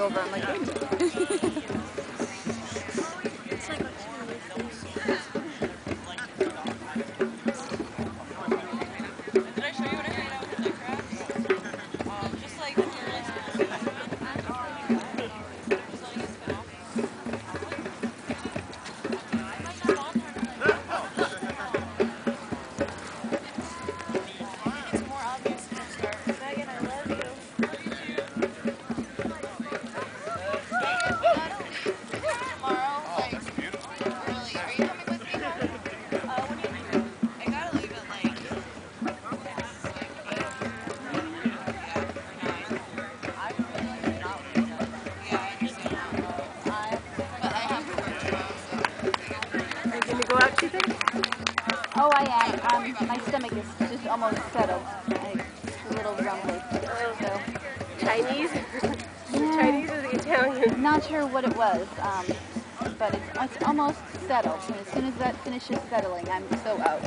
over. I'm like, good. Go out, do you think? Oh, I am. My stomach is just almost settled. It's a little rumbly. So. Chinese? Yeah, Chinese or the Italian? Not sure what it was, but it's almost settled. And as soon as that finishes settling, I'm so out.